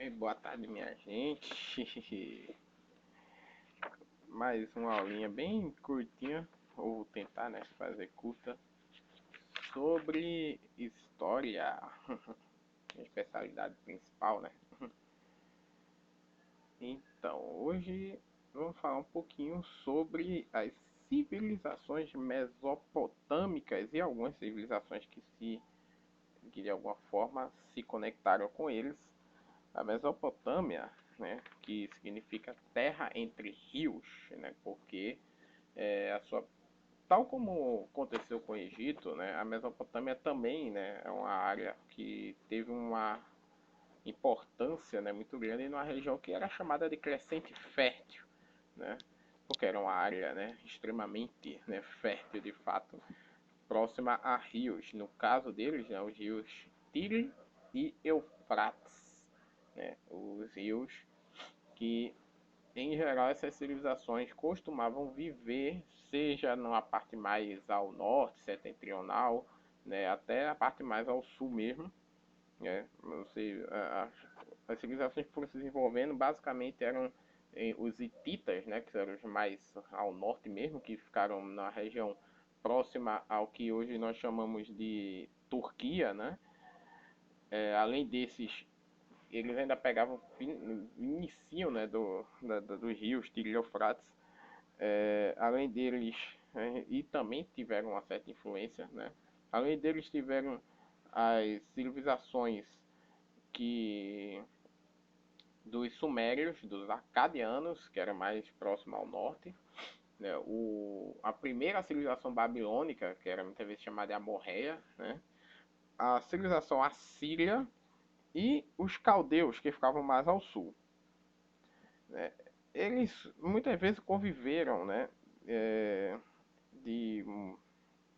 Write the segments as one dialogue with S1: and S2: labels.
S1: Boa tarde, minha gente. Mais uma aulinha bem curtinha, ou vou tentar, né, fazer curta, sobre história, minha especialidade principal, né? Então, hoje vamos falar um pouquinho sobre as civilizações mesopotâmicas e algumas civilizações que de alguma forma se conectaram com eles. A Mesopotâmia, né, que significa terra entre rios, né, porque a sua, tal como aconteceu com o Egito, né, a Mesopotâmia também, né, é uma área que teve uma importância, né, muito grande numa região que era chamada de Crescente Fértil, né, porque era uma área, né, extremamente, né, fértil de fato, próxima a rios. No caso deles, né, os rios Tigre e Eufrates, né, os rios que em geral essas civilizações costumavam viver, seja numa parte mais ao norte, setentrional, né, até a parte mais ao sul mesmo, né. Você, as civilizações que foram se desenvolvendo basicamente eram os hititas, né, que eram os mais ao norte mesmo, que ficaram na região próxima ao que hoje nós chamamos de Turquia, né. Além desses, eles ainda pegavam, iniciam, né, dos rios Tigre e Eufrates, além deles, e também tiveram uma certa influência, né? Além deles tiveram as civilizações que dos sumérios, dos acadianos, que era mais próximo ao norte, né? A primeira civilização babilônica, que era muitas vezes chamada de Amorreia, né? A civilização assíria e os caldeus, que ficavam mais ao sul, né? Eles muitas vezes conviveram, né, é, de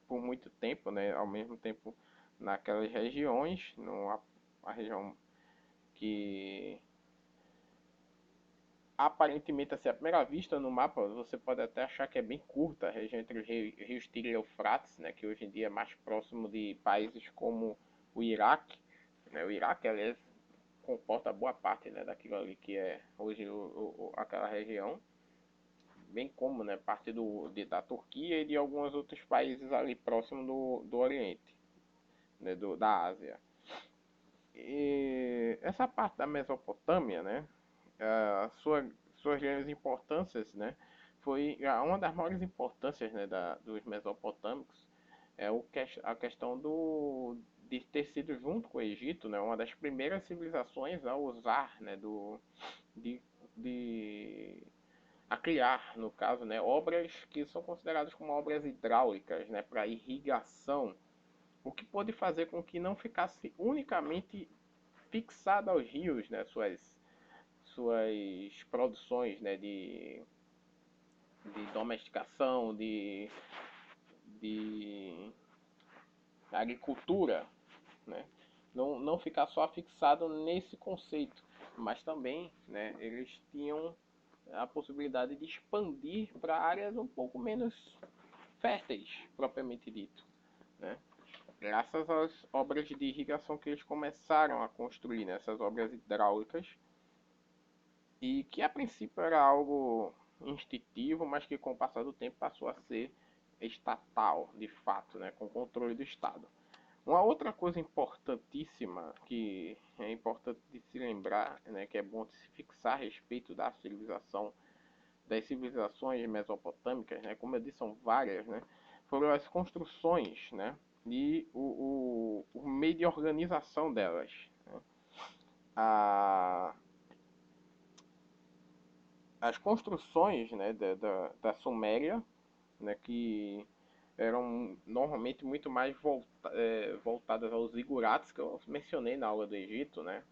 S1: por muito tempo, né, ao mesmo tempo naquelas regiões, numa a região que aparentemente assim, à primeira vista no mapa você pode até achar que é bem curta, a região entre os rios Tigre e Eufrates, né, que hoje em dia é mais próximo de países como o Iraque, né, o Iraque aliás comporta boa parte, né, daquilo ali que é hoje aquela região, bem como, né, parte da Turquia e de alguns outros países ali próximo do Oriente, né, da Ásia. E essa parte da Mesopotâmia, né, suas grandes importâncias, né, foi uma das maiores importâncias, né, dos mesopotâmicos é a questão de ter sido junto com o Egito, né, uma das primeiras civilizações a usar, né, de, de a criar, no caso, né, obras que são consideradas como obras hidráulicas, né, para irrigação, o que pode fazer com que não ficasse unicamente fixado aos rios, né, suas produções, né, de domesticação, de agricultura, né, não ficar só fixado nesse conceito, mas também, né, eles tinham a possibilidade de expandir para áreas um pouco menos férteis, propriamente dito, né? Graças às obras de irrigação que eles começaram a construir, nessas obras hidráulicas, e que a princípio era algo instintivo, mas que com o passar do tempo passou a ser estatal, de fato, né, com controle do Estado. Uma outra coisa importantíssima que é importante de se lembrar, né, que é bom de se fixar a respeito das civilizações mesopotâmicas, né, como eu disse, são várias, né, foram as construções, né, e o meio de organização delas, né. A, as construções, né, da Suméria, né, que eram normalmente muito mais voltadas aos zigurates que eu mencionei na aula do Egito, né,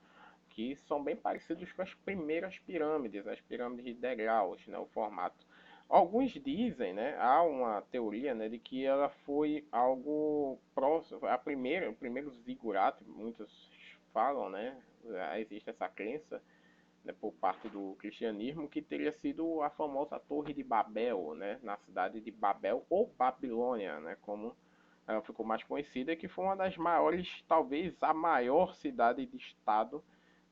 S1: que são bem parecidos com as primeiras pirâmides, as pirâmides de degraus, né, o formato. Alguns dizem, né, há uma teoria, né, de que ela foi algo próximo, o primeiro zigurate, muitos falam, né, existe essa crença, né, por parte do cristianismo, que teria sido a famosa Torre de Babel, né, na cidade de Babel ou Babilônia, né, como ela ficou mais conhecida, que foi uma das maiores, talvez a maior cidade de estado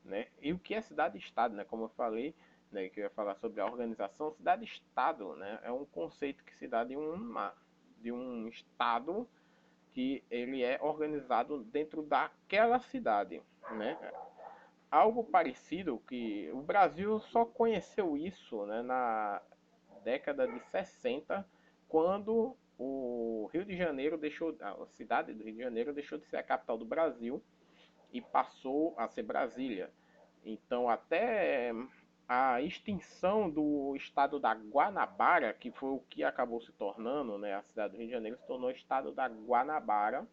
S1: né? E o que é cidade-estado, né? Como eu falei, né, que eu ia falar sobre a organização, cidade-estado, né? É um conceito que se dá de um estado que ele é organizado dentro daquela cidade, né? Algo parecido que o Brasil só conheceu isso, né, na década de 60, quando o Rio de Janeiro deixou, a cidade do Rio de Janeiro deixou de ser a capital do Brasil e passou a ser Brasília. Então, até a extinção do estado da Guanabara, que foi o que acabou se tornando, né, a cidade do Rio de Janeiro se tornou o estado da Guanabara,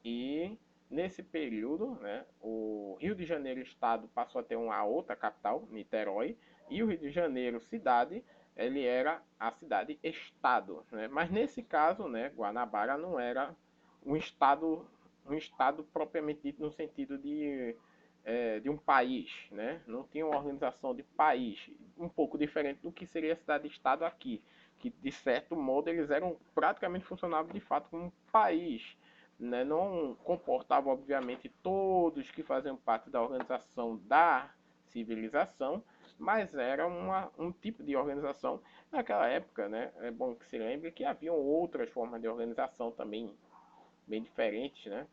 S1: e nesse período, né, o Rio de Janeiro estado passou a ter uma outra capital, Niterói, e o Rio de Janeiro cidade, ele era a cidade estado, né? Mas nesse caso, né, Guanabara não era um estado, um estado propriamente dito no sentido de um país, né? Não tinha uma organização de país, um pouco diferente do que seria a cidade-estado aqui, que de certo modo eles eram praticamente funcionavam de fato como um país, né? Não comportava obviamente todos que faziam parte da organização da civilização, mas era um tipo de organização naquela época, né? É bom que se lembre que haviam outras formas de organização também bem diferentes, né?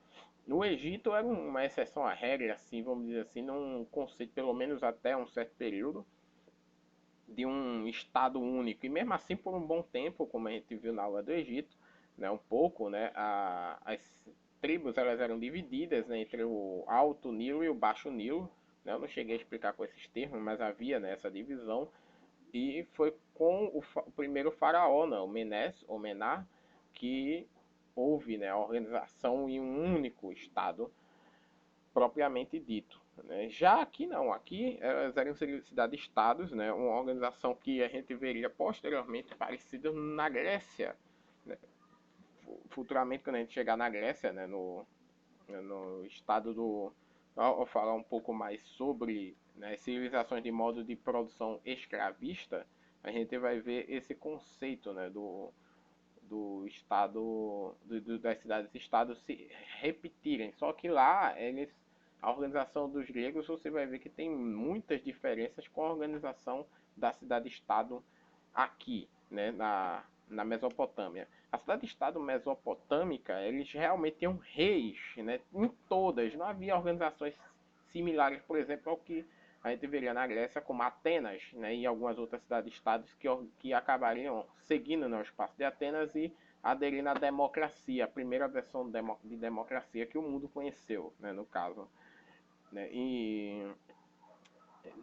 S1: No Egito era uma exceção à regra, assim, vamos dizer assim, num conceito, pelo menos até um certo período, de um Estado único. E mesmo assim, por um bom tempo, como a gente viu na aula do Egito, né, um pouco, né, as tribos elas eram divididas, né, entre o Alto Nilo e o Baixo Nilo. Né, eu não cheguei a explicar com esses termos, mas havia, né, essa divisão. E foi com o primeiro faraó, né, o Menes, ou Menar, que houve, né, a organização em um único Estado propriamente dito. Né? Já aqui não, aqui elas eram cidades-estados, né? Uma organização que a gente veria posteriormente parecida na Grécia. Né? Futuramente, quando a gente chegar na Grécia, né? No estado do. Ao falar um pouco mais sobre, né, civilizações de modo de produção escravista, a gente vai ver esse conceito, né, do estado das cidades-estados se repetirem. Só que lá a organização dos gregos você vai ver que tem muitas diferenças com a organização da cidade-estado aqui, né, na Mesopotâmia. A cidade-estado mesopotâmica, eles realmente tinham reis, né, em todas. Não havia organizações similares, por exemplo, ao que a gente veria na Grécia, como Atenas, né, e algumas outras cidades-estados que acabariam seguindo, né, o espaço de Atenas e aderindo à democracia, a primeira versão de democracia que o mundo conheceu, né, no caso. Né, e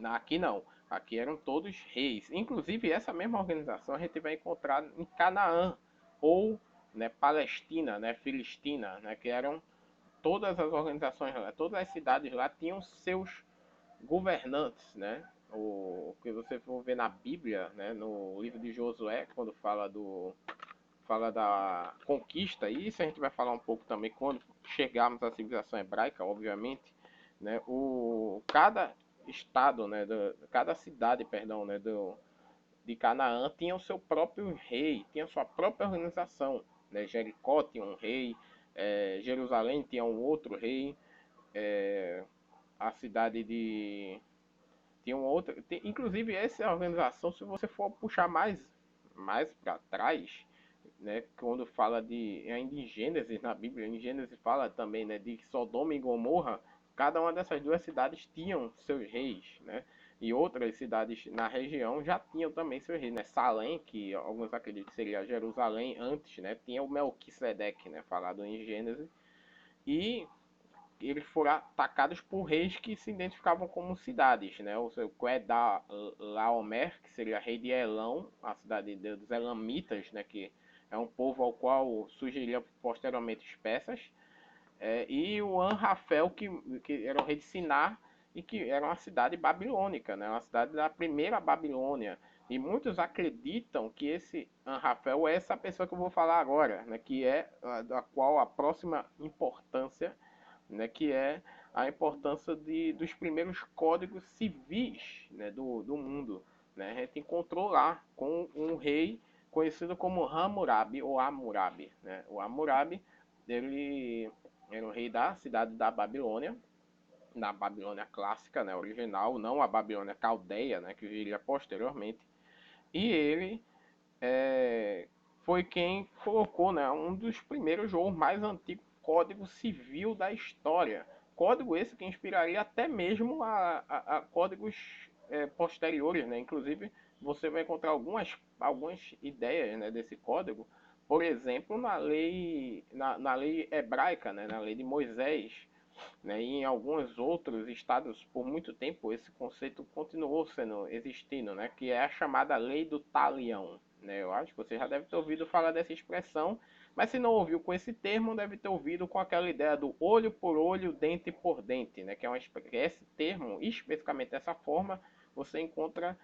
S1: aqui não, aqui eram todos reis. Inclusive, essa mesma organização a gente vai encontrar em Canaã, ou, né, Palestina, né, Filistina, né, que eram todas as organizações lá, todas as cidades lá tinham seus governantes, né? O que você for ver na Bíblia, né, no livro de Josué, quando fala da conquista, e isso a gente vai falar um pouco também quando chegarmos à civilização hebraica, obviamente, né? Cada estado, né, cada cidade, perdão, né, de Canaã tinha o seu próprio rei, tinha sua própria organização, né? Jericó tinha um rei, Jerusalém tinha um outro rei, a cidade de tinha uma outra. Inclusive, essa organização, se você for puxar mais para trás, né, quando fala de. Ainda em Gênesis, na Bíblia, em Gênesis fala também, né, de que Sodoma e Gomorra, cada uma dessas duas cidades tinham seus reis, né? E outras cidades na região já tinham também seus reis, né? Salém, que alguns acreditam que seria Jerusalém antes, né? Tinha o Melquisedeque, né? Falado em Gênesis. E eles foram atacados por reis que se identificavam como cidades, né? O seu Laomer, que seria rei de Elão, a cidade dos Elamitas, né? Que é um povo ao qual surgiria posteriormente os persas, e o Anrafel, que era o rei de Sinar, e que era uma cidade babilônica, né? Uma cidade da primeira Babilônia. E muitos acreditam que esse Anrafel é essa pessoa que eu vou falar agora, né? Que é da qual a próxima importância, né, que é a importância dos primeiros códigos civis, né, do mundo. Né? A gente encontrou lá com um rei conhecido como Hammurabi ou Hammurabi. Né? O Hammurabi ele era o rei da cidade da Babilônia na Babilônia clássica, né, original, não a Babilônia caldeia, né, que viria posteriormente. E ele é, foi quem colocou, né, um dos primeiros ou mais antigos código civil da história. Código esse que inspiraria até mesmo a códigos posteriores, né? Inclusive você vai encontrar algumas ideias, né, desse código, por exemplo, na lei hebraica, né, na lei de Moisés, né? E em alguns outros estados, por muito tempo, esse conceito continuou sendo existindo, né? Que é a chamada lei do talião. Né? Eu acho que você já deve ter ouvido falar dessa expressão, mas se não ouviu com esse termo, deve ter ouvido com aquela ideia do olho por olho, dente por dente, né? Que é esse termo, especificamente dessa forma, você encontra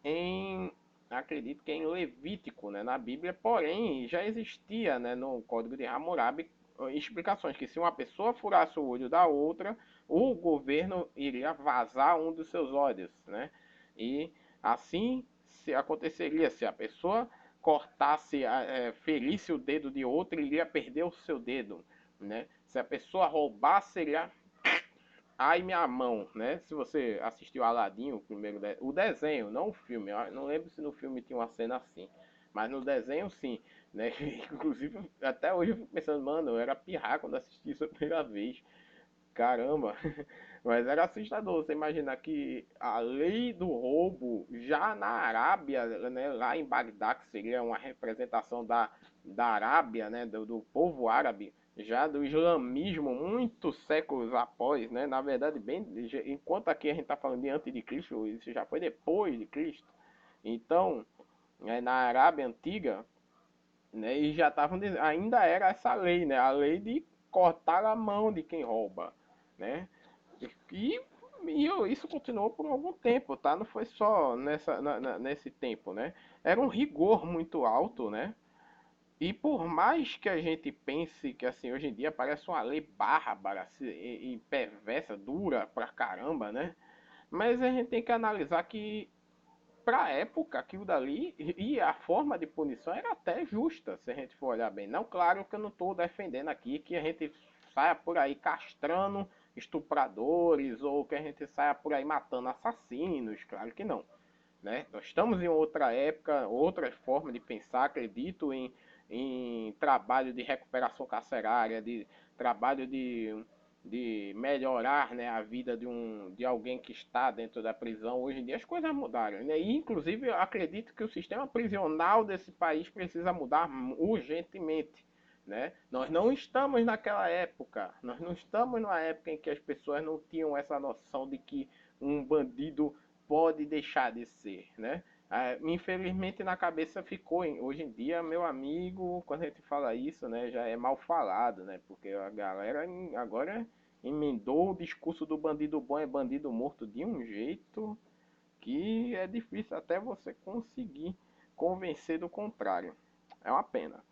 S1: em, acredito que é em Levítico, né, na Bíblia, porém já existia, né, no Código de Hammurabi explicações que se uma pessoa furasse o olho da outra, o governo iria vazar um dos seus olhos, né? E assim se aconteceria se a pessoa cortasse, ferisse o dedo de outra, ele iria perder o seu dedo, né? Se a pessoa roubasse, ele ia Ai Minha Mão, né? Se você assistiu Aladdin, o primeiro o desenho, não o filme. Eu não lembro se no filme tinha uma cena assim, mas no desenho sim, né? Inclusive até hoje eu fico pensando, mano, eu era pirrar quando assisti isso a primeira vez. Caramba, mas era assustador você imaginar que a lei do roubo já na Arábia, né, lá em Bagdá, que seria uma representação da Arábia, né, do povo árabe, já do islamismo, muitos séculos após, né, na verdade, bem, enquanto aqui a gente está falando de antes de Cristo, isso já foi depois de Cristo. Então, na Arábia Antiga, né, e já estavam ainda era essa lei, né, a lei de cortar a mão de quem rouba, né? E, isso continuou por algum tempo, tá? Não foi só nesse tempo, né? Era um rigor muito alto, né? E por mais que a gente pense que assim hoje em dia parece uma lei bárbara e perversa, dura pra caramba, né? Mas a gente tem que analisar que para a época aquilo dali e a forma de punição era até justa, se a gente for olhar bem. Não, claro que eu não estou defendendo aqui que a gente saia por aí castrando estupradores ou que a gente saia por aí matando assassinos, claro que não. Né? Nós estamos em outra época, outra forma de pensar, acredito em trabalho de recuperação carcerária, de trabalho de melhorar, né, a vida de alguém que está dentro da prisão. Hoje em dia as coisas mudaram. Né? E, inclusive, eu acredito que o sistema prisional desse país precisa mudar urgentemente. Né? Nós não estamos naquela época, nós não estamos numa época em que as pessoas não tinham essa noção de que um bandido pode deixar de ser, né? Infelizmente na cabeça ficou, hoje em dia, meu amigo, quando a gente fala isso, né, já é mal falado, né? Porque a galera agora emendou o discurso do bandido bom é bandido morto de um jeito que é difícil até você conseguir convencer do contrário. É uma pena.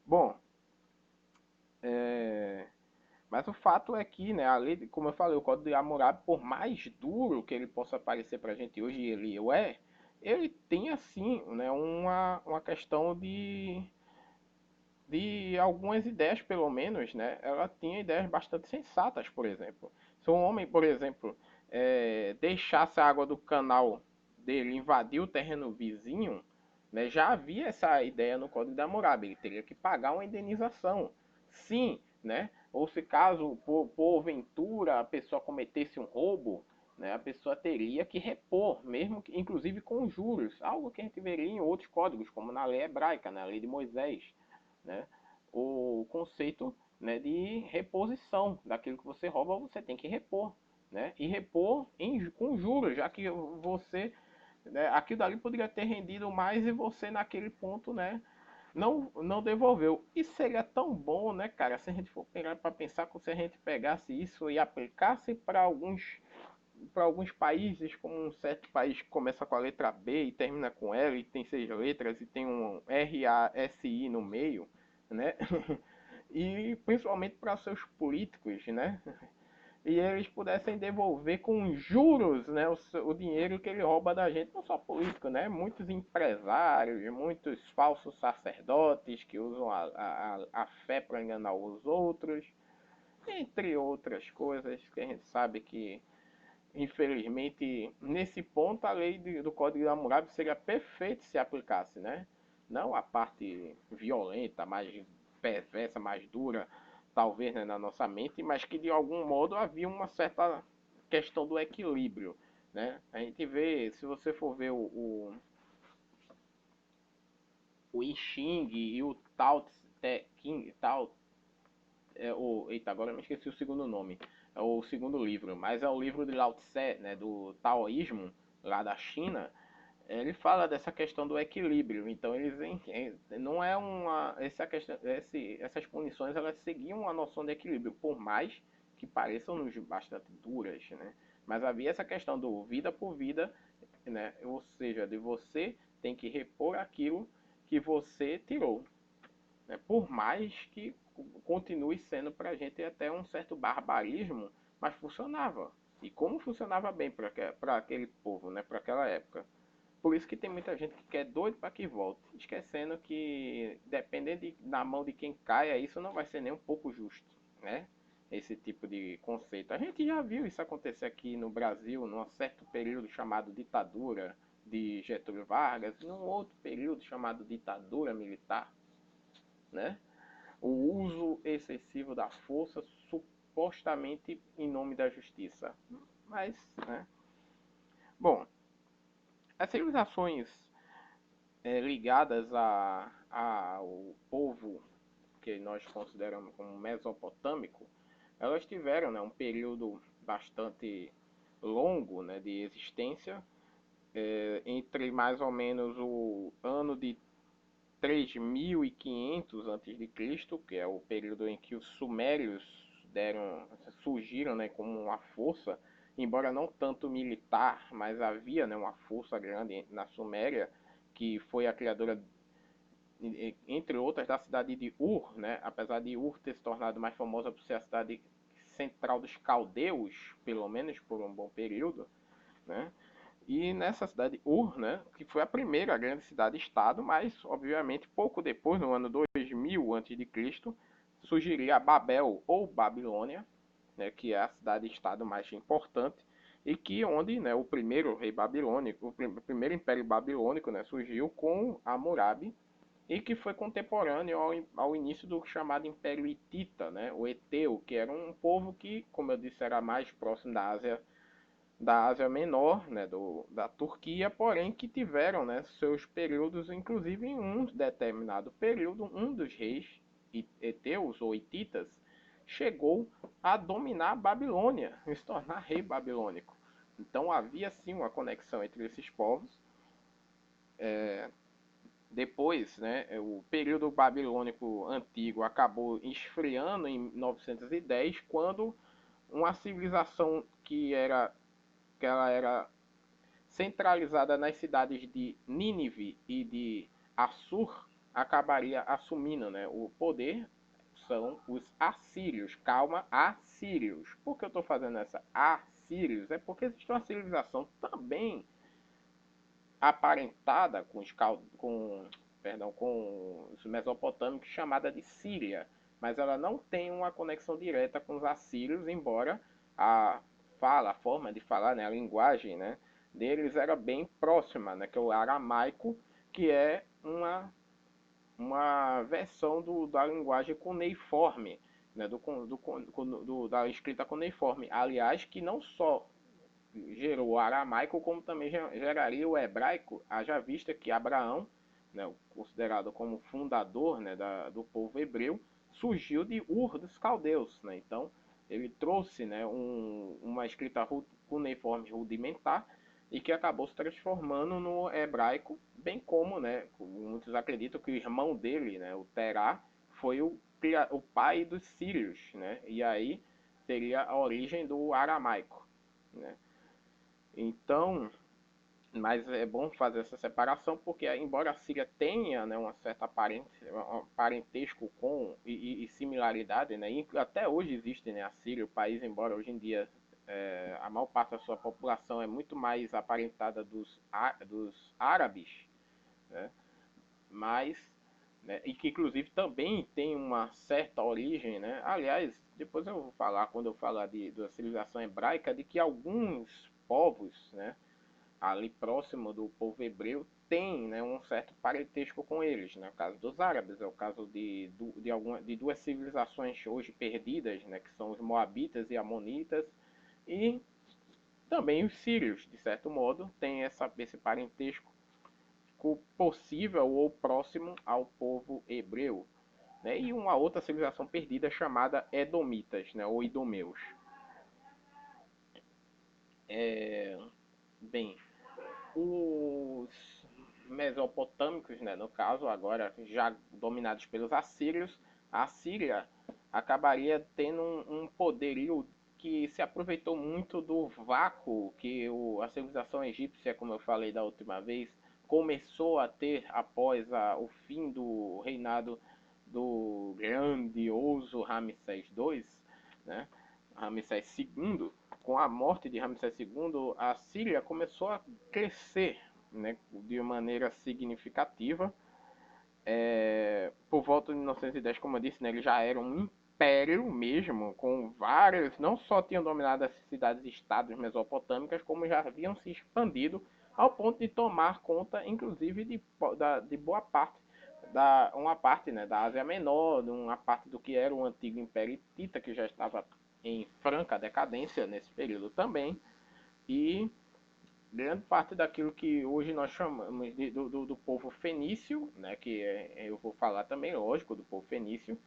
S1: Bom, é, mas o fato é que, né, a lei, como eu falei, o Código de Hammurabi, por mais duro que ele possa parecer para a gente hoje, ele tem assim, né, uma questão de algumas ideias, pelo menos, né, ela tinha ideias bastante sensatas, por exemplo. Se um homem, por exemplo, deixasse a água do canal dele invadir o terreno vizinho, né, já havia essa ideia no Código de Hammurabi, ele teria que pagar uma indenização. Sim, né? Ou se caso, porventura, a pessoa cometesse um roubo, né, a pessoa teria que repor, mesmo que, inclusive com juros, algo que a gente veria em outros códigos, como na lei hebraica, na lei de Moisés, né? O conceito, né, de reposição daquilo que você rouba, você tem que repor, né? E repor com juros, já que você, né, aquilo dali poderia ter rendido mais e você naquele ponto, né, não devolveu. E seria tão bom, né, cara, se a gente for pegar para pensar, se a gente pegasse isso e aplicasse para alguns países, como um certo país que começa com a letra B e termina com L e tem 6 letras e tem um RASI no meio, né? E principalmente para seus políticos, né? E eles pudessem devolver com juros, né, o dinheiro que ele rouba da gente, não só político, né? Muitos empresários, muitos falsos sacerdotes que usam a fé para enganar os outros. entre outras coisas que a gente sabe que, infelizmente, nesse ponto a lei do Código de Hammurabi seria perfeita se aplicasse, né? Não a parte violenta, mais perversa, mais dura, talvez, né, na nossa mente, mas que de algum modo havia uma certa questão do equilíbrio, né? A gente vê, se você for ver o I Ching e o Tao Te Ching, eita, agora eu me esqueci o segundo nome. É o segundo livro, mas é o livro de Lao Tse, né, do taoísmo, lá da China. Ele fala dessa questão do equilíbrio. Então eles não é uma essa questão, essas punições elas seguiam a noção de equilíbrio, por mais que pareçam-nos bastante duras, né? Mas havia essa questão do vida por vida, né? Ou seja, de você tem que repor aquilo que você tirou, né? Por mais que continue sendo para a gente até um certo barbarismo, mas funcionava. E como funcionava bem para aquele povo, né? Para aquela época. Por isso que tem muita gente que quer doido para que volte, esquecendo que dependendo na mão de quem caia, isso não vai ser nem um pouco justo, né? Esse tipo de conceito. A gente já viu isso acontecer aqui no Brasil, num certo período chamado ditadura de Getúlio Vargas, num outro período chamado ditadura militar, né? O uso excessivo da força supostamente em nome da justiça. Mas, né? Bom, as civilizações ligadas ao povo que nós consideramos como mesopotâmico, elas tiveram, né, um período bastante longo, né, de existência, entre mais ou menos o ano de 3500 a.C., que é o período em que os sumérios surgiram, né, como uma força, embora não tanto militar, mas havia, né, uma força grande na Suméria, que foi a criadora, entre outras, da cidade de Ur, né? Apesar de Ur ter se tornado mais famosa por ser a cidade central dos caldeus, pelo menos por um bom período, né? E nessa cidade Ur, né, que foi a primeira grande cidade-estado, mas obviamente pouco depois, no ano 2000 a.C., surgiria a Babel ou Babilônia, né, que é a cidade-estado mais importante e que onde, né, o primeiro rei babilônico, o primeiro império babilônico, né, surgiu com Hammurabi e que foi contemporâneo ao início do chamado Império Hitita, né, o Eteu, que era um povo que, como eu disse, era mais próximo da Ásia Menor, né, da Turquia, porém que tiveram, né, seus períodos, inclusive em um determinado período, um dos reis heteus ou hititas chegou a dominar a Babilônia, se tornar rei babilônico. Então havia sim uma conexão entre esses povos. Depois, né, o período babilônico antigo acabou esfriando em 910, quando uma civilização que ela era centralizada nas cidades de Nínive e de Assur, acabaria assumindo, né, o poder. São os assírios. Calma, assírios. Por que eu estou fazendo essa assírios? É porque existe uma civilização também aparentada com os mesopotâmicos, chamada de Síria, mas ela não tem uma conexão direta com os assírios, embora a forma de falar, né, a linguagem, né, deles era bem próxima, né, que é o aramaico, que é uma versão da linguagem cuneiforme, né, da escrita cuneiforme. Aliás, que não só gerou o aramaico, como também geraria o hebraico, haja vista que Abraão, né, considerado como fundador, né, do povo hebreu, surgiu de Ur dos caldeus. Né? Então, ele trouxe, né, uma escrita cuneiforme rudimentar e que acabou se transformando no hebraico, bem como, né, muitos acreditam que o irmão dele, né, o Terá, foi o pai dos sírios, né, e aí teria a origem do aramaico. Né. Então, mas é bom fazer essa separação porque, embora a Síria tenha, né, uma certa parentesco com e similaridade, né, e até hoje existe, né, a Síria, o país, embora hoje em dia a maior parte da sua população é muito mais aparentada dos árabes, né, mas, né, e que inclusive também tem uma certa origem, né, aliás, depois eu vou falar, quando eu falar da civilização hebraica, de que alguns povos, né, ali próximo do povo hebreu, tem, né, um certo parentesco com eles, né? O caso dos árabes, é o caso de duas civilizações hoje perdidas, né, que são os moabitas e amonitas, e também os sírios, de certo modo, têm esse parentesco possível ou próximo ao povo hebreu, né? E uma outra civilização perdida chamada Edomitas, né, ou Idomeus. Bem, os mesopotâmicos, né, no caso, agora já dominados pelos assírios, a Síria acabaria tendo um poderio que se aproveitou muito do vácuo que a civilização egípcia, como eu falei da última vez, começou a ter após o fim do reinado do grandioso Ramsés II, né? Ramsés II. Com a morte de Ramsés II, a Síria começou a crescer, né, de maneira significativa. Por volta de 1910, como eu disse, né, ele já era um império mesmo, com vários, não só tinham dominado as cidades e estados mesopotâmicas, como já haviam se expandido ao ponto de tomar conta, inclusive, de boa parte uma parte, né, da Ásia Menor, uma parte do que era o antigo Império Hitita, que já estava em franca decadência nesse período também, e grande parte daquilo que hoje nós chamamos do povo fenício, né, que eu vou falar também, lógico, do povo fenício,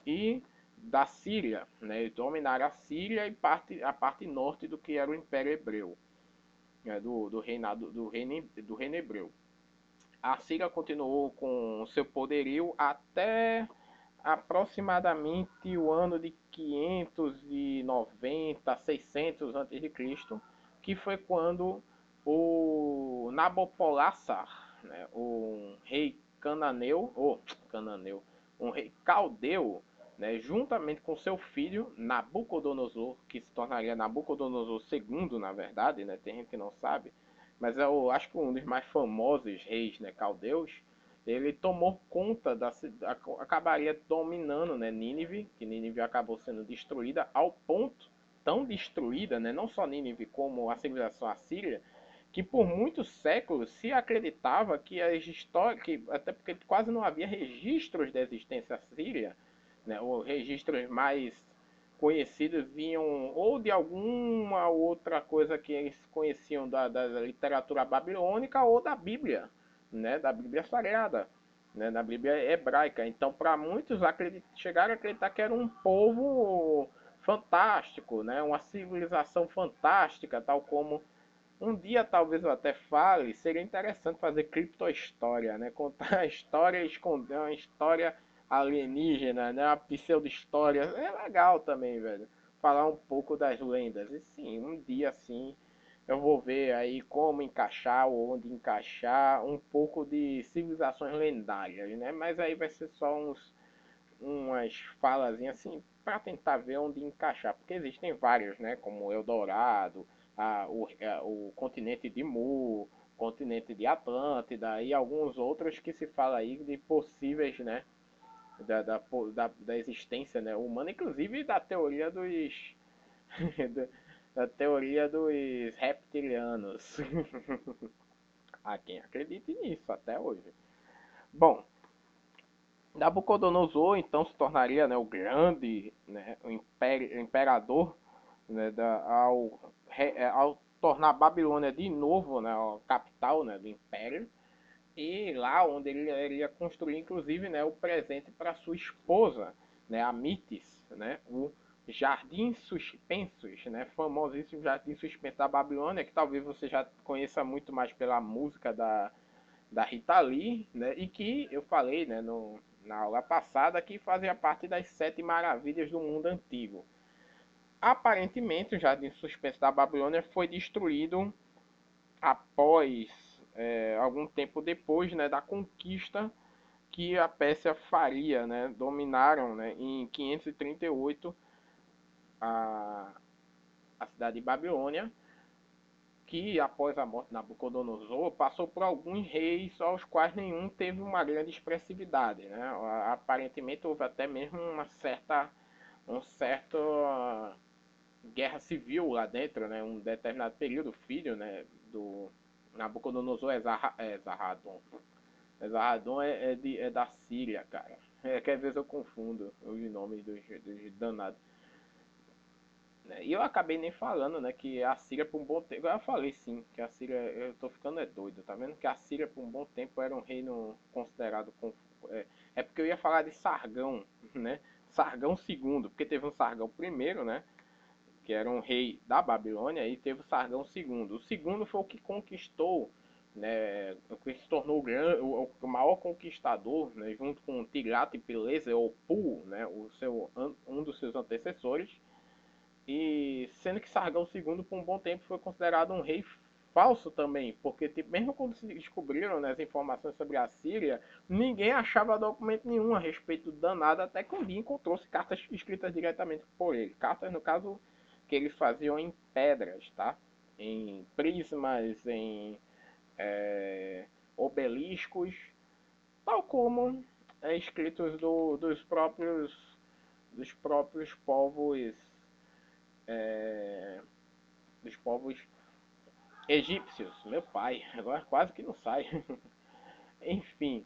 S1: e da Síria, né, dominar a Síria e a parte norte do que era o Império Hebreu, né, do reino hebreu. A Síria continuou com seu poderio até aproximadamente o ano de 590, 600 a.C., que foi quando o Nabopolassar, né, um rei cananeu, um rei caldeu, né, juntamente com seu filho Nabucodonosor, que se tornaria Nabucodonosor II, na verdade, né, tem gente que não sabe, mas eu acho que um dos mais famosos reis, né, caldeus, ele tomou conta acabaria dominando, né, Nínive, que Nínive acabou sendo destruída ao ponto, tão destruída, né, não só Nínive como a civilização assíria, que por muitos séculos se acreditava que as histórias, até porque quase não havia registros da existência assíria, né, os registros mais conhecidos vinham ou de alguma outra coisa que eles conheciam da literatura babilônica ou da Bíblia, né, da Bíblia Sagrada, né, da Bíblia hebraica. Então, para muitos, chegaram a acreditar que era um povo fantástico, né, uma civilização fantástica, tal como um dia talvez eu até fale, seria interessante fazer criptohistória, né? Contar a história e esconder uma história alienígena, né? Uma pseudo-história. É legal também, velho. Falar um pouco das lendas. E sim, um dia assim eu vou ver aí como encaixar ou onde encaixar um pouco de civilizações lendárias, né? Mas aí vai ser só umas falazinhas assim para tentar ver onde encaixar, porque existem vários, né, como Eldorado, o continente de Mu, continente de Atlântida e alguns outros que se fala aí de possíveis, né, da existência, né, humana, inclusive da teoria dos da teoria dos reptilianos. Há quem acredite nisso até hoje. Bom, Nabucodonosor então se tornaria, né, o grande, né, o imperador, né, ao tornar a Babilônia de novo, né, a capital, né, do império, e lá onde ele iria construir inclusive, né, o presente para sua esposa, né, a Mitis, né, o Jardim Suspensos, né, famosíssimo Jardim Suspenso da Babilônia, que talvez você já conheça muito mais pela música da Rita Lee, né, e que eu falei, né, na aula passada, que fazia parte das 7 maravilhas do mundo antigo. Aparentemente, o Jardim Suspenso da Babilônia foi destruído após algum tempo depois, né, da conquista que a Pérsia faria, né, dominaram, né, em 538 a, a cidade de Babilônia, que após a morte de Nabucodonosor passou por alguns reis aos quais nenhum teve uma grande expressividade, né? Aparentemente houve até mesmo um certo guerra civil lá dentro, né? Um determinado período, filho, né? Do Nabucodonosor Esarhaddon. Esarhaddon é da Síria, cara. É que às vezes eu confundo os nomes dos danados. Né? E eu acabei nem falando, né, que a Síria por um bom tempo, eu falei sim, que a Síria, eu tô ficando doido, tá vendo? Que a Síria por um bom tempo era um reino considerado, é porque eu ia falar de Sargão, né? Sargão II, porque teve um Sargão primeiro, né? Que era um rei da Babilônia, e teve o Sargão II. O segundo foi o que conquistou, né, o que se tornou o maior conquistador, né, junto com Tiglat-Pileser ou Pu, né, um dos seus antecessores, e sendo que Sargão II por um bom tempo foi considerado um rei falso também, porque tipo, mesmo quando se descobriram, né, as informações sobre a Síria, ninguém achava documento nenhum a respeito do danado, até que um dia encontrou-se cartas escritas diretamente por ele. Cartas, no caso, que eles faziam em pedras, tá? Em prismas, em obeliscos, tal como escritos dos próprios povos é, dos povos egípcios. Meu pai, agora quase que não sai. Enfim,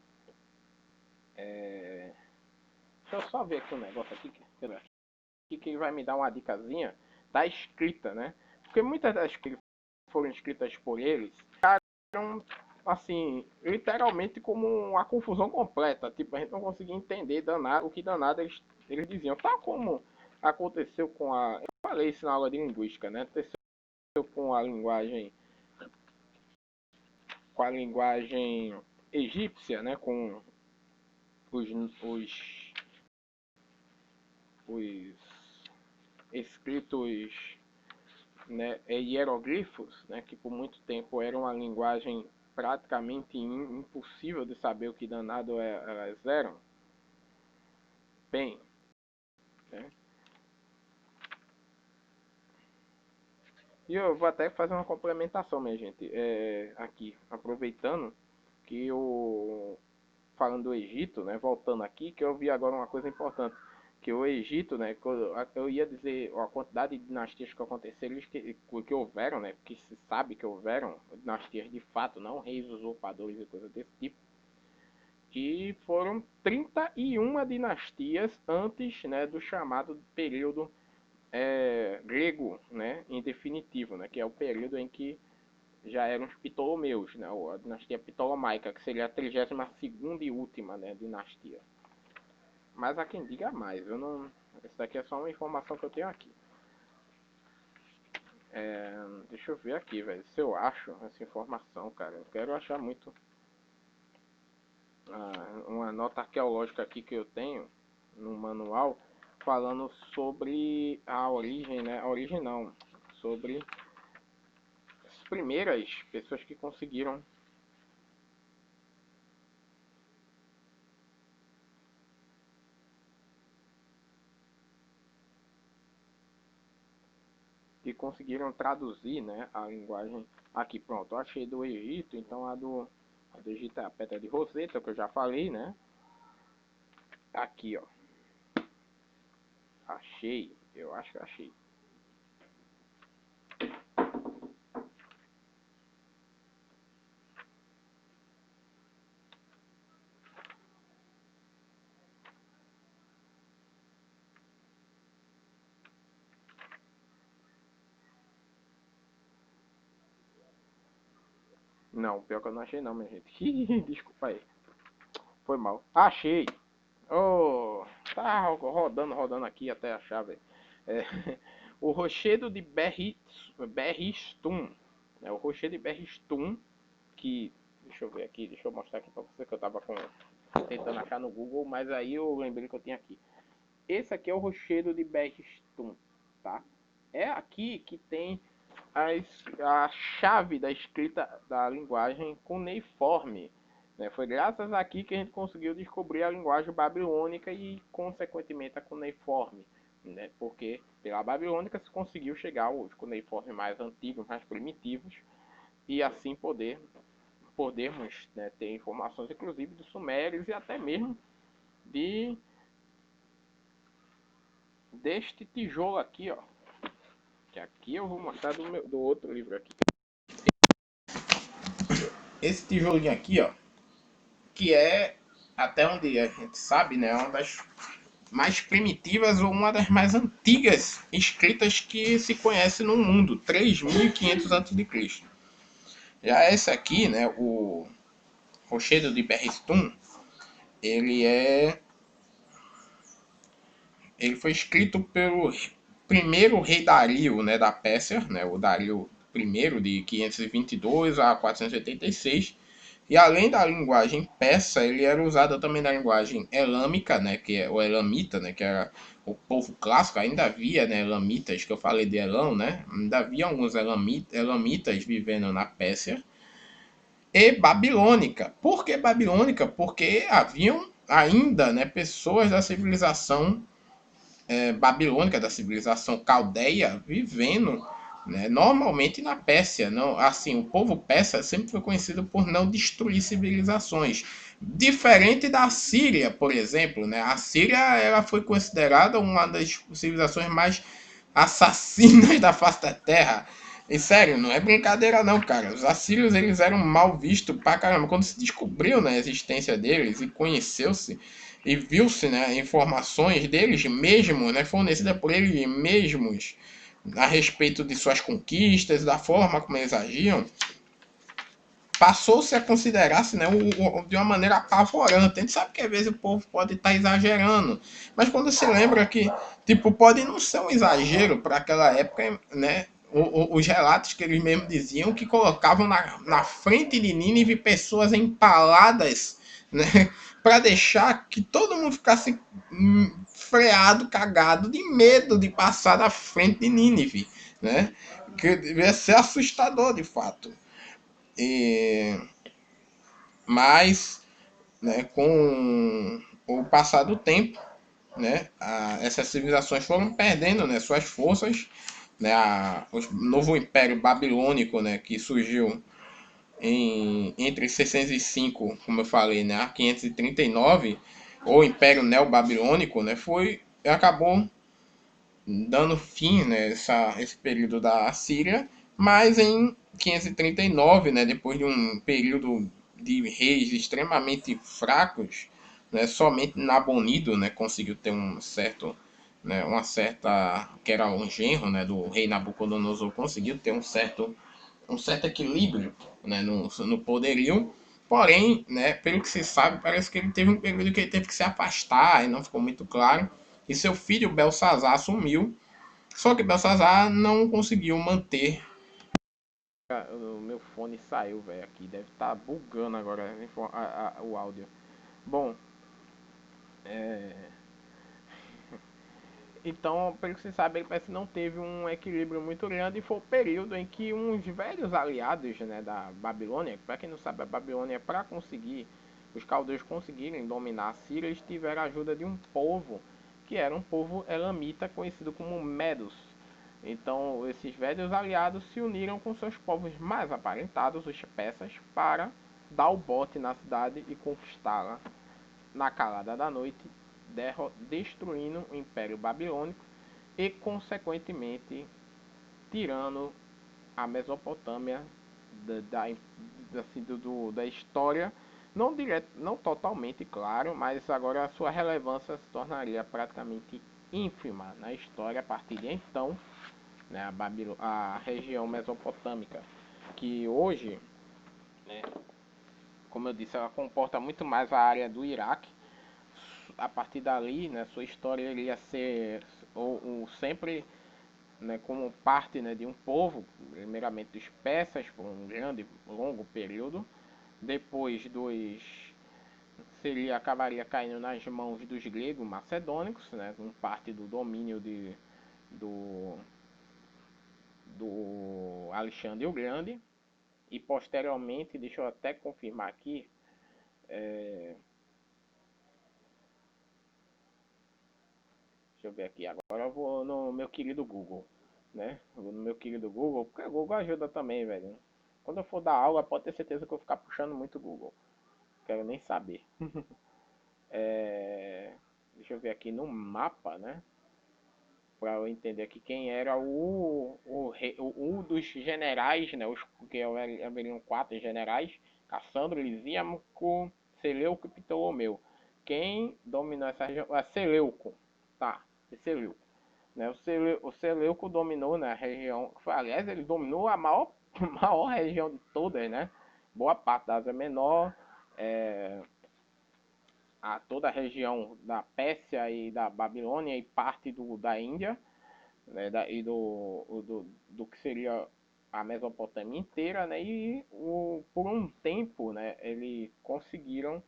S1: deixa eu só ver aqui um negócio que vai me dar uma dicasinha da escrita, né? Porque muitas das que foram escritas por eles ficaram, assim, literalmente como uma confusão completa. Tipo, a gente não conseguia entender danado, o que danado eles diziam. Tal como aconteceu com a... Eu falei isso na aula de linguística, né? Aconteceu com a linguagem egípcia, né? Com os, os, os escritos, né, hieroglifos, né, que por muito tempo era uma linguagem praticamente impossível de saber o que danado elas eram. Bem, né, e eu vou até fazer uma complementação, minha gente, aqui, aproveitando que eu, falando do Egito, né, voltando aqui, que eu vi agora uma coisa importante, que o Egito, né, eu ia dizer a quantidade de dinastias que aconteceram, que houveram, né, que se sabe que houveram dinastias de fato, não reis usurpadores e coisas desse tipo, e foram 31 dinastias antes, né, do chamado período grego, né, em definitivo, né, que é o período em que já eram os Ptolomeus, né, a dinastia Ptolomaica, que seria a 32ª e última, né, dinastia. Mas há quem diga mais, eu não... Isso daqui é só uma informação que eu tenho aqui. Deixa eu ver aqui, velho, se eu acho essa informação, cara. Eu quero achar muito... uma nota arqueológica aqui que eu tenho no manual falando sobre a origem, né? A origem não, sobre as primeiras pessoas que conseguiram traduzir, né, a linguagem. Aqui, pronto, eu achei do Egito, então a do Egito é a Pedra de Roseta, que eu já falei, né? Aqui, ó, achei, eu acho que achei. Não, pior que eu não achei não, minha gente. Desculpa aí. Foi mal. Achei. Oh, tá rodando aqui até achar, velho. É, o rochedo de Berristum. É o rochedo de Berristum, que... Deixa eu ver aqui, deixa eu mostrar aqui pra você que eu tava tentando achar no Google, mas aí eu lembrei que eu tinha aqui. Esse aqui é o rochedo de Berristum, tá? É aqui que tem a chave da escrita da linguagem cuneiforme. Né? Foi graças aqui que a gente conseguiu descobrir a linguagem babilônica e, consequentemente, a cuneiforme. Né? Porque pela babilônica se conseguiu chegar aos cuneiformes mais antigos, mais primitivos, e assim podermos, né, ter informações, inclusive, dos sumérios e até mesmo de deste tijolo aqui, ó. Que aqui eu vou mostrar do outro livro aqui. Esse tijolinho aqui, ó, que é, até onde a gente sabe, né, uma das mais primitivas ou uma das mais antigas escritas que se conhece no mundo, 3.500 a.C. Já esse aqui, né, o Rochedo de Berristum, ele é ele foi escrito pelo primeiro rei Dario, né, da Pérsia, né, o Dario I de 522 a 486. E além da linguagem persa, ele era usado também na linguagem elâmica, né, que é o elamita, né, que era o povo clássico. Ainda havia, né, elamitas, que eu falei de Elam, né, ainda havia alguns elamitas vivendo na Pérsia. E babilônica. Por que babilônica? Porque haviam ainda, né, pessoas da civilização babilônica, da civilização caldeia, vivendo, né, normalmente na Pérsia. Não, assim, o povo persa sempre foi conhecido por não destruir civilizações. Diferente da Síria, por exemplo. Né? A Síria ela foi considerada uma das civilizações mais assassinas da face da Terra. E sério, não é brincadeira não, cara. Os assírios eles eram mal vistos pra caramba. Quando se descobriu, né, a existência deles e conheceu-se e viu-se, né, informações deles mesmos, né, fornecidas por eles mesmos a respeito de suas conquistas, da forma como eles agiam, passou-se a considerar-se, né, de uma maneira apavorante. A gente sabe que às vezes o povo pode estar exagerando, mas quando se lembra que, tipo, pode não ser um exagero para aquela época, né, os relatos que eles mesmos diziam que colocavam na frente de Nínive pessoas empaladas, né, para deixar que todo mundo ficasse freado, cagado, de medo de passar na frente de Nínive, né, que devia ser assustador de fato. E, mas, né, com o passar do tempo, né, essas civilizações foram perdendo, né, suas forças. Né, o novo Império Babilônico, né, que surgiu entre 605, como eu falei, né, a 539, o Império Neo-Babilônico, né, acabou dando fim, né, esse período da Síria, mas em 539, né, depois de um período de reis extremamente fracos, né, somente Nabonido, né, conseguiu ter um certo, né, uma certa, que era um genro, né, do rei Nabucodonosor, conseguiu ter um certo equilíbrio, né, no poderio. Porém, né, pelo que se sabe, parece que ele teve um período que ele teve que se afastar e não ficou muito claro. E seu filho Belsazar assumiu, só que Belsazar não conseguiu manter. O meu fone saiu, velho, aqui. Deve estar tá bugando agora o áudio. Bom, então, pelo que se sabe, ele parece que não teve um equilíbrio muito grande e foi o período em que uns velhos aliados, né, da Babilônia, para quem não sabe, a Babilônia, para conseguir, os caldeus conseguirem dominar a Síria, eles tiveram a ajuda de um povo, que era um povo elamita conhecido como Medos. Então, esses velhos aliados se uniram com seus povos mais aparentados, os persas, para dar o bote na cidade e conquistá-la na calada da noite, destruindo o Império Babilônico e, consequentemente, tirando a Mesopotâmia assim, da história, não totalmente claro, mas agora a sua relevância se tornaria praticamente ínfima na história a partir de então, né, a região mesopotâmica, que hoje, né, como eu disse, ela comporta muito mais a área do Iraque. A partir dali, né, sua história iria ser sempre, né, como parte, né, de um povo, primeiramente dos persas, por um grande, longo período. Depois acabaria caindo nas mãos dos gregos macedônicos, né, com parte do domínio do, do Alexandre o Grande. E posteriormente, deixa eu até confirmar aqui, deixa eu ver aqui. Agora eu vou no meu querido Google, né? Vou no meu querido Google, porque o Google ajuda também, velho. Quando eu for dar aula, pode ter certeza que eu vou ficar puxando muito o Google. Quero nem saber. Deixa eu ver aqui no mapa, né? para eu entender aqui quem era um dos generais, né, que haveriam 4 generais, Cassandro, Lisímaco, Seleuco e Ptolomeu. Quem dominou essa região? Seleuco, tá, Seleuco. Né, o Seleuco dominou na região, aliás, ele dominou a maior, maior região de todas, né? Boa parte da Ásia Menor, a toda a região da Pérsia e da Babilônia e parte da Índia, né, e do que seria a Mesopotâmia inteira, né, e por um tempo, né, eles conseguiram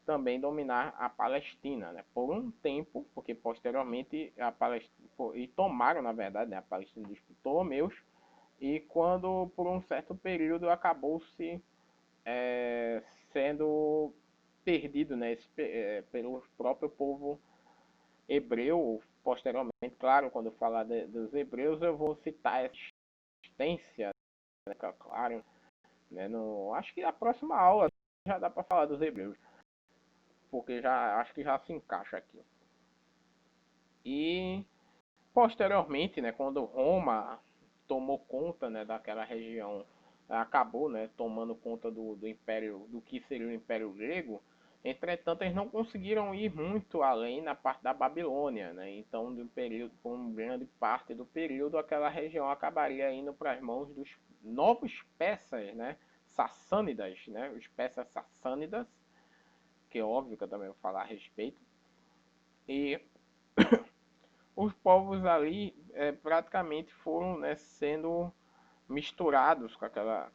S1: também dominar a Palestina, né, por um tempo, porque posteriormente a Palestina, e tomaram, na verdade, né, a Palestina dos Ptolomeus, e quando por um certo período acabou-se sendo perdido, né, pelo próprio povo hebreu. Posteriormente, claro, quando eu falar dos hebreus, eu vou citar essa existência, né, claro, né, acho que a próxima aula já dá para falar dos hebreus, porque já acho que já se encaixa aqui. E posteriormente, né, quando Roma tomou conta, né, daquela região, acabou, né, tomando conta do império, do que seria o Império Grego. Entretanto, eles não conseguiram ir muito além na parte da Babilônia, né? Então, por uma grande parte do período, aquela região acabaria indo para as mãos dos novos persas, né? Sassânidas, né? Os persas sassânidas, que é óbvio que eu também vou falar a respeito. E os povos ali praticamente foram, né, sendo misturados com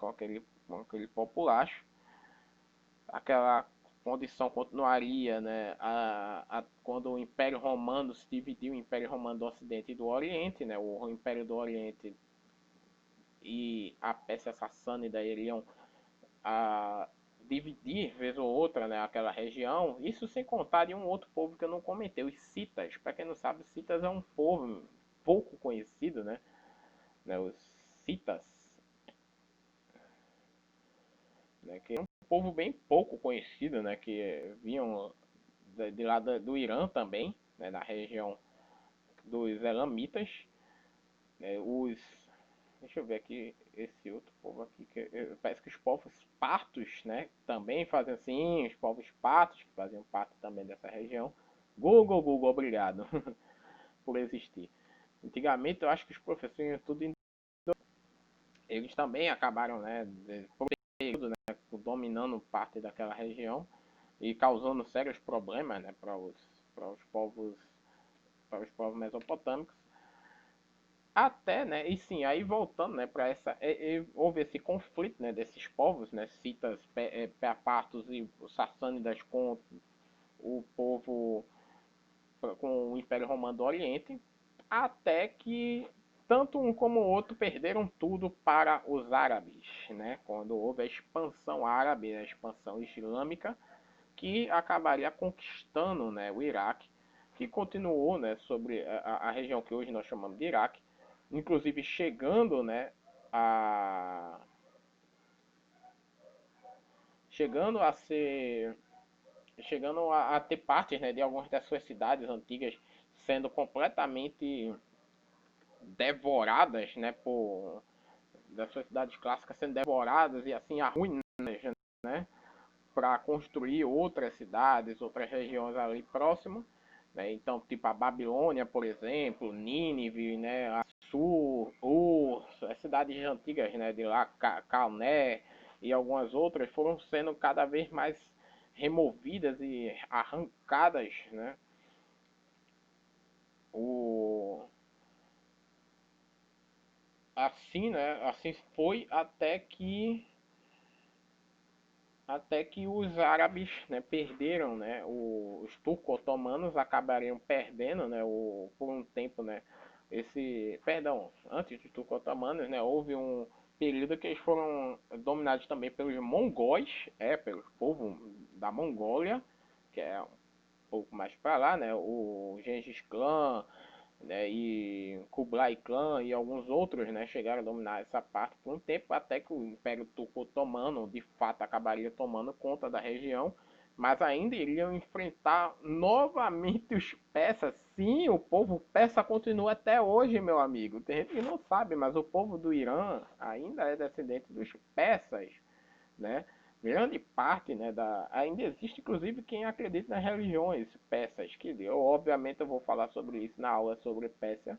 S1: aquele populacho. Aquela condição continuaria, né, quando o Império Romano se dividiu, o Império Romano do Ocidente e do Oriente, né, o Império do Oriente e a Pérsia Sassânida iriam a dividir, vez ou outra, né, aquela região. Isso sem contar de um outro povo que eu não comentei, os citas. Para quem não sabe, os citas é um povo pouco conhecido, né, os citas, né, que é um povo bem pouco conhecido, né, que vinham de lá do Irã também, né, da região dos Elamitas, né, deixa eu ver aqui esse outro povo aqui, parece que os povos partos, né, também fazem assim, os povos partos, que faziam parte também dessa região. Google, obrigado por existir. Antigamente eu acho que os professores tudo eles também acabaram, né, dominando parte daquela região e causando sérios problemas, né, para os povos mesopotâmicos. Até, né, e sim, aí voltando, né, para houve esse conflito, né, desses povos, né, citas, partos e sassânidas com o povo, com o Império Romano do Oriente, até que tanto um como o outro perderam tudo para os árabes, né, quando houve a expansão árabe, a expansão islâmica, que acabaria conquistando, né, o Iraque, que continuou, né, sobre a região que hoje nós chamamos de Iraque, inclusive a chegando a ser chegando a ter partes, né, de algumas das suas cidades antigas sendo completamente devoradas, né, das suas cidades clássicas sendo devoradas e assim arruinadas, né, para construir outras cidades, outras regiões ali próximas, né? Então, tipo a Babilônia, por exemplo, Nínive, né, Assur, Ur, as cidades antigas, né, de lá, Calné e algumas outras foram sendo cada vez mais removidas e arrancadas, né? O assim, né? Assim foi até que os árabes, né, perderam, né, os turco-otomanos acabariam perdendo, né, por um tempo, né, antes dos turco-otomanos, né, houve um período que eles foram dominados também pelos mongóis, pelo povo da Mongólia, que é um pouco mais para lá, né, o Gengis Khan, né, e Kublai Khan e alguns outros, né, chegaram a dominar essa parte por um tempo, até que o Império Turco Otomano de fato acabaria tomando conta da região mas ainda iriam enfrentar novamente os persas. Sim, o povo persa continua até hoje, meu amigo. Tem gente que não sabe, mas o povo do Irã ainda é descendente dos persas, né? Grande parte, né, ainda existe inclusive quem acredita nas religiões persas, que eu obviamente eu vou falar sobre isso na aula sobre Pérsia.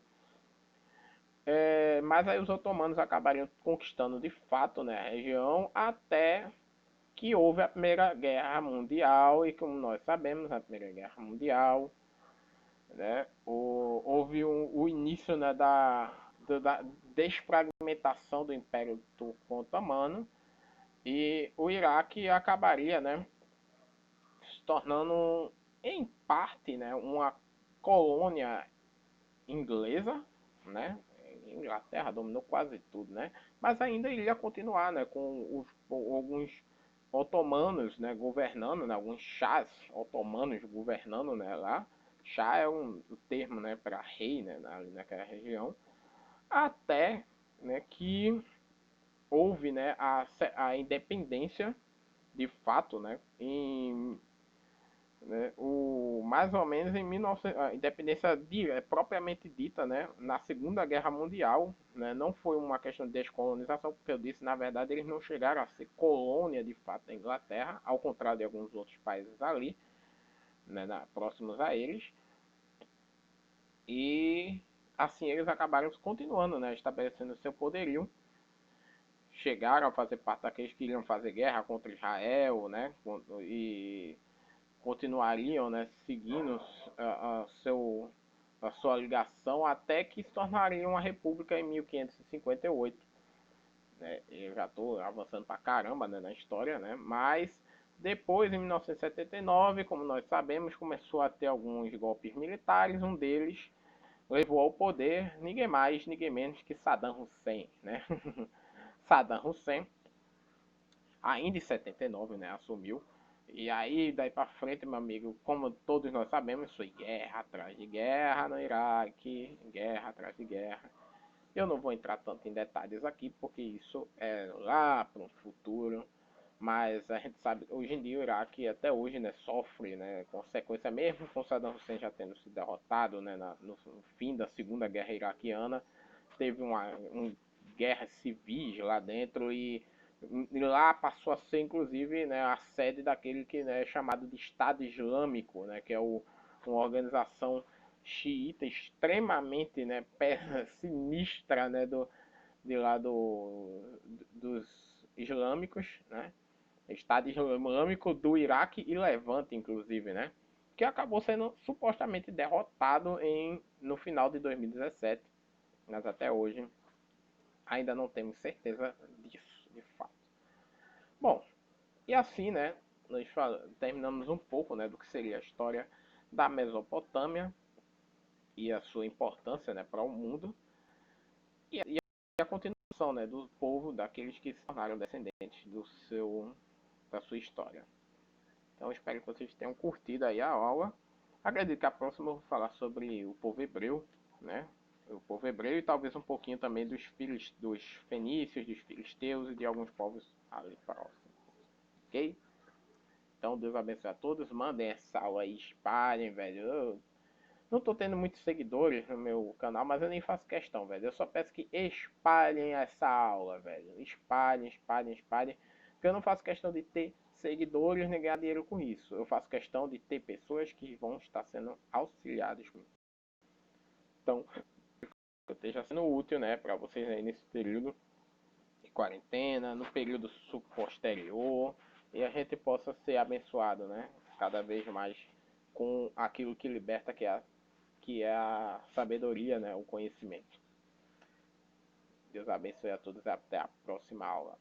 S1: Mas aí os otomanos acabariam conquistando de fato, né, a região até que houve a Primeira Guerra Mundial, e como nós sabemos, a Primeira Guerra Mundial, né, houve o início, né, da desfragmentação do Império Turco-Otomano, e o Iraque acabaria, né, se tornando, em parte, né, uma colônia inglesa, né? A Inglaterra dominou quase tudo, né? Mas ainda iria continuar, né, com alguns otomanos, né, governando, né, alguns chás otomanos governando, né, lá. Chá é um termo, né, para rei, né, ali naquela região, até, né, que houve, né, a independência de fato, né, mais ou menos em 1900, a independência propriamente dita, né, na Segunda Guerra Mundial, né, não foi uma questão de descolonização, porque eu disse, na verdade, eles não chegaram a ser colônia de fato da Inglaterra, ao contrário de alguns outros países ali, né, próximos a eles, e assim eles acabaram continuando, né, estabelecendo seu poderio, chegaram a fazer parte daqueles que iriam fazer guerra contra Israel, né, e continuariam, né, seguindo a sua ligação até que se tornariam uma república em 1558. Né? Eu já estou avançando pra caramba, né, na história, né? Mas depois, em 1979, como nós sabemos, começou a ter alguns golpes militares. Um deles levou ao poder ninguém mais, ninguém menos que Saddam Hussein, né? Saddam Hussein, ainda em 79, né, assumiu. E aí, daí pra frente, meu amigo, como todos nós sabemos, foi guerra atrás de guerra no Iraque, guerra atrás de guerra. Eu não vou entrar tanto em detalhes aqui, porque isso é lá para um futuro. Mas a gente sabe, hoje em dia o Iraque até hoje, né, sofre, né, consequência mesmo com Saddam Hussein já tendo sido derrotado, né, no fim da Segunda Guerra Iraquiana. Teve guerras civis lá dentro, e lá passou a ser inclusive, né, a sede daquele que, né, é chamado de Estado Islâmico, né, que é uma organização xiita extremamente, né, sinistra, né, de lá dos islâmicos, né, Estado Islâmico do Iraque e Levante, inclusive, né, que acabou sendo supostamente derrotado no final de 2017, mas até hoje ainda não temos certeza disso, de fato. Bom, e assim, né, nós terminamos um pouco, né, do que seria a história da Mesopotâmia e a sua importância, né, para o mundo, e a continuação, né, do povo, daqueles que se tornaram descendentes da sua história. Então espero que vocês tenham curtido aí a aula. Acredito que a próxima eu vou falar sobre o povo hebreu, né? O povo hebreu e talvez um pouquinho também dos fenícios, dos filisteus e de alguns povos ali próximos. Ok? Então Deus abençoe a todos. Mandem essa aula aí, espalhem, velho. Eu não tô tendo muitos seguidores no meu canal, mas eu nem faço questão, velho. Eu só peço que espalhem essa aula, velho. Espalhem, espalhem, espalhem. Porque eu não faço questão de ter seguidores nem ganhar dinheiro com isso. Eu faço questão de ter pessoas que vão estar sendo auxiliadas comigo. Então, que eu esteja sendo útil, né, para vocês aí nesse período de quarentena, no período posterior, e a gente possa ser abençoado, né, cada vez mais com aquilo que liberta, que é a sabedoria, né, o conhecimento. Deus abençoe a todos e até a próxima aula.